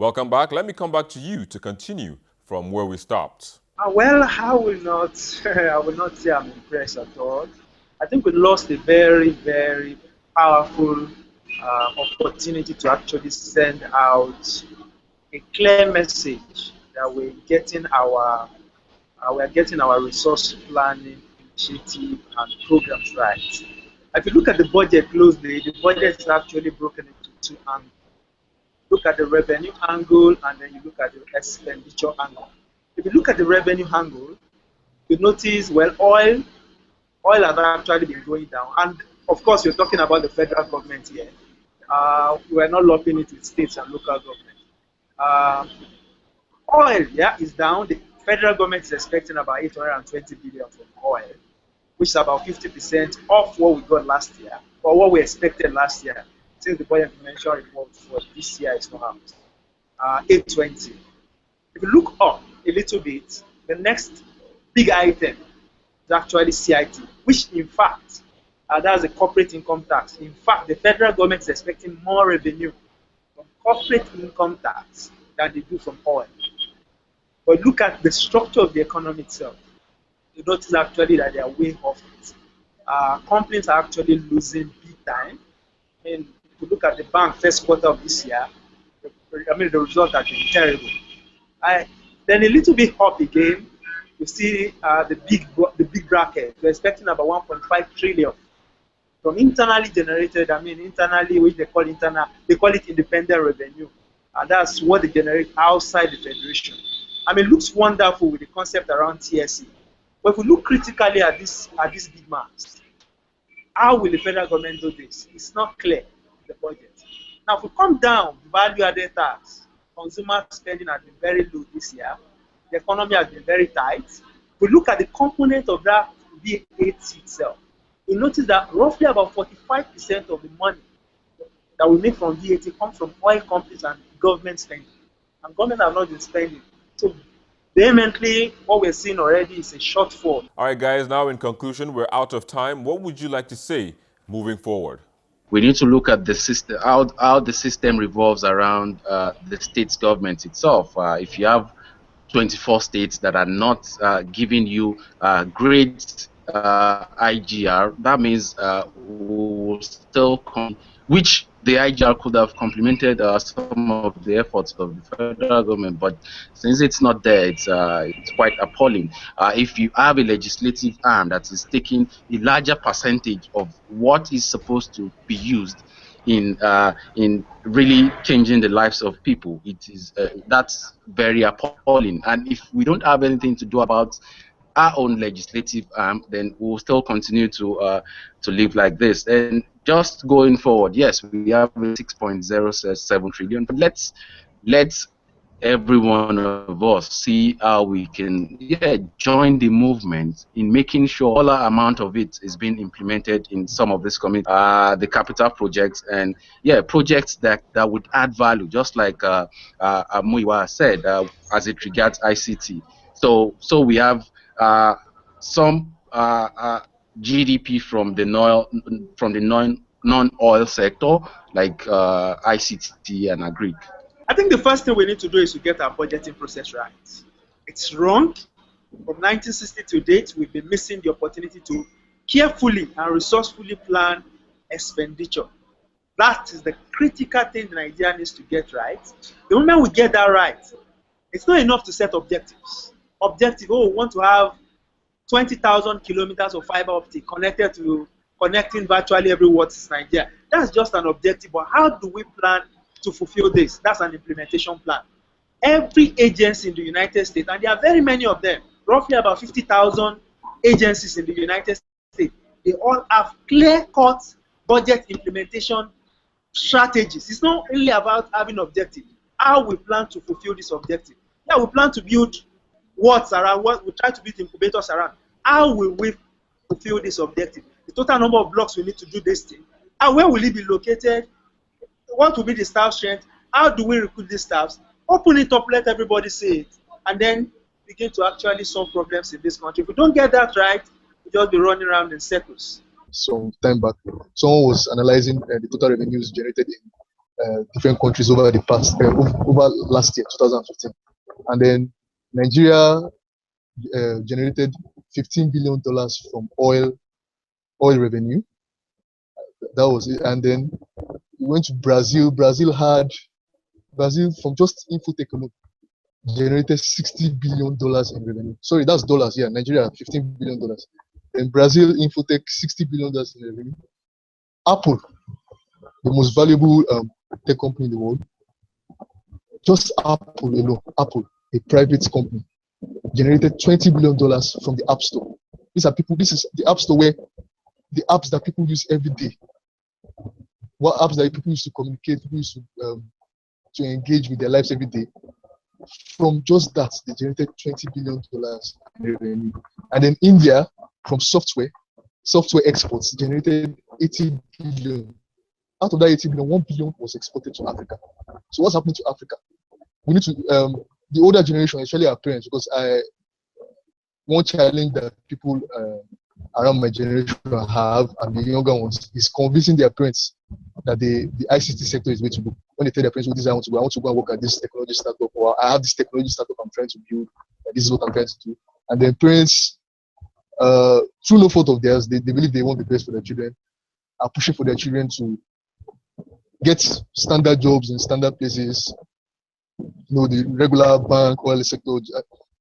Welcome back. Let me come back to you to continue from where we stopped. Well, I will not. I will not say I'm impressed at all. I think we lost a very, very powerful opportunity to actually send out a clear message that we're getting our resource planning initiative and programs right. If you look at the budget closely, the budget is actually broken into two angles. Look at the revenue angle and then you look at the expenditure angle. If you look at the revenue angle, you notice, well, oil has actually been going down. And of course, you're talking about the federal government here. We're not lumping it with states and local government. Uh, Oil, yeah, is down. The federal government is expecting about 820 billion from oil, which is about 50% of what we got last year, or what we expected last year, since the budget implementation report for this year is not out. 820. If you look up a little bit, the next big item is actually CIT, which in fact, that's a corporate income tax. In fact, the federal government is expecting more revenue from corporate income tax than they do from oil. But look at the structure of the economy itself. You notice actually that they are way off it. Companies are actually losing big time. I mean, if you look at the bank first quarter of this year, the results have been terrible. Then a little bit up again, you see the big bracket. We're expecting about 1.5 trillion from internally generated. Internally, which they call it independent revenue, and that's what they generate outside the federation. It looks wonderful with the concept around TSE. But if we look critically at this big mass, how will the federal government do this? It's not clear in the budget. Now, if we come down, value-added tax, consumer spending has been very low this year. The economy has been very tight. If we look at the component of that VAT itself, you notice that roughly about 45% of the money that we make from VAT comes from oil companies and government spending. And government have not been spending. So vehemently, what we're seeing already is a shortfall. All right, guys, now in conclusion, we're out of time. What would you like to say moving forward? We need to look at the system, how the system revolves around the state's government itself. If you have 24 states that are not giving you great IGR, that means we'll still which the IGR could have complemented some of the efforts of the federal government, but since it's not there, it's quite appalling. If you have a legislative arm that is taking a larger percentage of what is supposed to be used in really changing the lives of people, that's very appalling. And if we don't have anything to do about our own legislative arm, then we'll still continue to live like this. And just going forward, yes, we have 6.07 trillion, but let's every one of us see how we can join the movement in making sure all our amount of it is being implemented in some of this the capital projects, and projects that would add value, just like Muyiwa said, as it regards ICT. So we have some GDP from the non-oil sector, like ICT and agri. I think the first thing we need to do is to get our budgeting process right. It's wrong. From 1960 to date, we've been missing the opportunity to carefully and resourcefully plan expenditure. That is the critical thing Nigeria needs to get right. The moment we get that right, it's not enough to set objectives. We want to have 20,000 kilometers of fiber optic connecting virtually every ward in Nigeria. That's just an objective, but how do we plan to fulfill this? That's an implementation plan. Every agency in the United States, and there are very many of them, roughly about 50,000 agencies in the United States, they all have clear-cut budget implementation strategies. It's not only about having objectives. How we plan to fulfill this objective. We plan to build wards around, we try to build incubators around. How will we fulfill this objective? The total number of blocks we need to do this thing. And where will it be located? What will be the staff strength? How do we recruit these staffs? Open it up, let everybody see it, and then begin to actually solve problems in this country. If we don't get that right, we'll just be running around in circles. Some time back, someone was analyzing the total revenues generated in different countries over the past, over last year, 2015. And then Nigeria generated $15 billion from oil revenue. That was it. And then we went to Brazil. Brazil from just Infotech alone generated $60 billion in revenue. Sorry, that's dollars. Yeah, Nigeria $15 billion. Then Brazil Infotech $60 billion in revenue. Apple, the most valuable tech company in the world, just Apple alone, Apple, a private company, generated $20 billion from the App Store. This is the App Store where the apps that people use every day. What apps that people use to communicate, people use to engage with their lives every day. From just that, they generated $20 billion in revenue. And then India, from software exports, generated 80 billion. Out of that 80 billion, 1 billion was exported to Africa. So what's happening to Africa? We need to, the older generation, especially our parents, because one challenge that people around my generation have, and the younger ones, is convincing their parents that the ICT sector is way to go. When they tell their parents, "Well, this is I want to go and work at this technology startup, or I have this technology startup I'm trying to build, and this is what I'm trying to do." And then parents, through no fault of theirs, they believe they want the best for their children, are pushing for their children to get standard jobs in standard places, the regular bank, oil sector.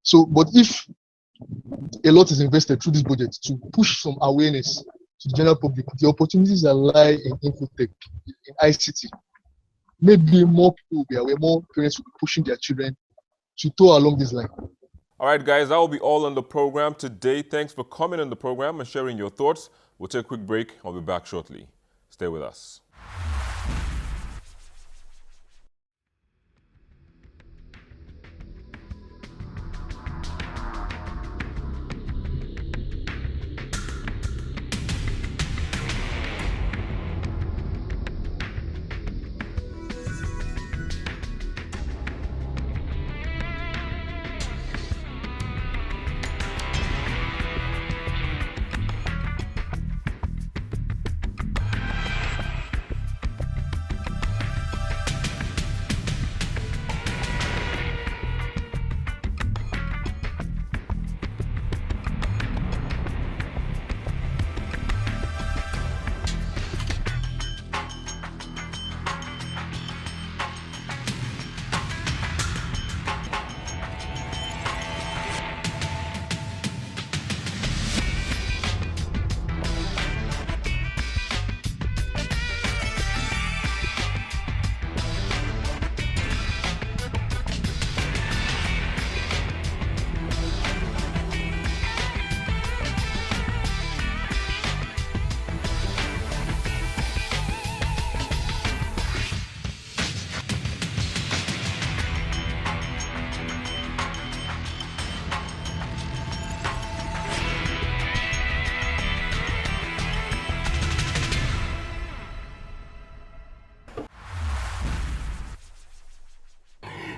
So, but if a lot is invested through this budget to push some awareness to the general public, the opportunities that lie in Infotech, in ICT, maybe more people will be aware, more parents will be pushing their children to tour along this line. All right, guys, that will be all on the program today. Thanks for coming on the program and sharing your thoughts. We'll take a quick break. I'll be back shortly. Stay with us.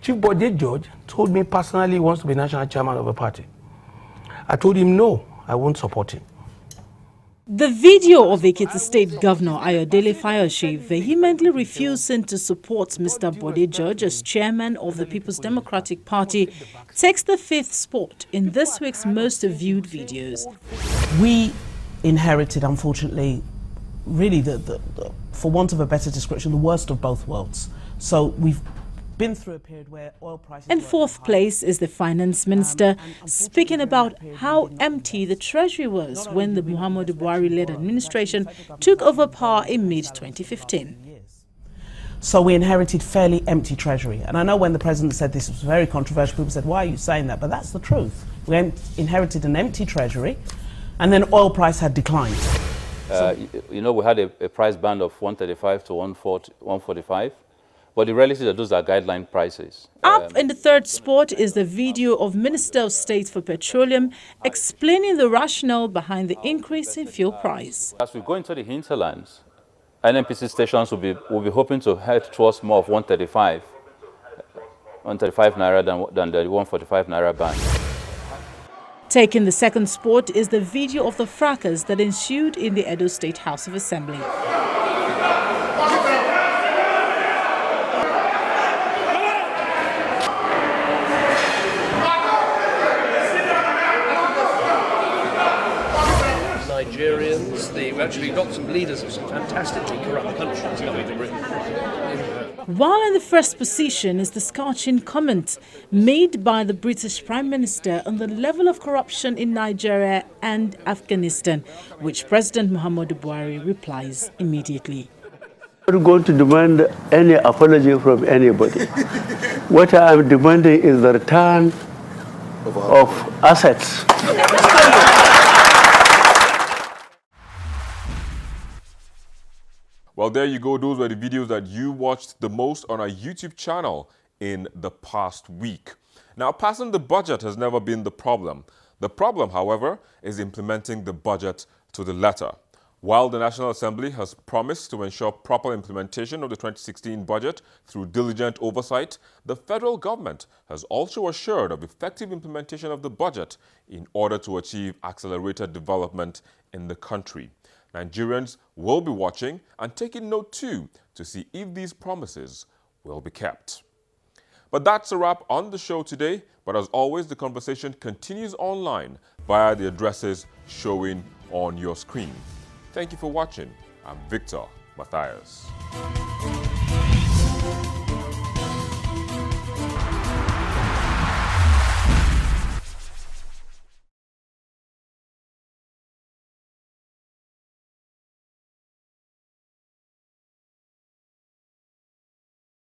Chief Bode George told me personally he wants to be national chairman of a party. I told him no, I won't support him. The video of Ekiti State Governor Ayodele Fayose vehemently refusing to support Mr. Bode George as chairman of the People's Democratic Party takes the fifth spot in this week's most viewed videos. We inherited, unfortunately, really, for want of a better description, the worst of both worlds. So we've been through a period where oil prices. In fourth place is the finance minister, speaking about how empty the treasury was when the Muhammadu Buhari-led administration took over power in mid-2015. So we inherited fairly empty treasury. And I know when the president said this was very controversial, people said, why are you saying that? But that's the truth. We inherited an empty treasury, and then oil price had declined. We had a price band of 135 to 145. But the reality is that those are guideline prices. Up in the third spot is the video of Minister of State for Petroleum explaining the rationale behind the increase in fuel price. As we go into the hinterlands, NNPC stations will be hoping to head towards more of 135 naira than the 145 naira band. Taking the second spot is the video of the fracas that ensued in the Edo State House of Assembly. actually lots of leaders of some fantastically corrupt countries coming to Britain. While in the first position is the scorching comment made by the British Prime Minister on the level of corruption in Nigeria and Afghanistan, which President Muhammadu Buhari replies immediately. I'm not going to demand any apology from anybody. What I am demanding is the return of assets. Well, there you go. Those were the videos that you watched the most on our YouTube channel in the past week. Now, passing the budget has never been the problem. The problem, however, is implementing the budget to the letter. While the National Assembly has promised to ensure proper implementation of the 2016 budget through diligent oversight, the federal government has also assured of effective implementation of the budget in order to achieve accelerated development in the country. Nigerians will be watching and taking note too to see if these promises will be kept. But that's a wrap on the show today. But as always, the conversation continues online via the addresses showing on your screen. Thank you for watching. I'm Victor Matthias.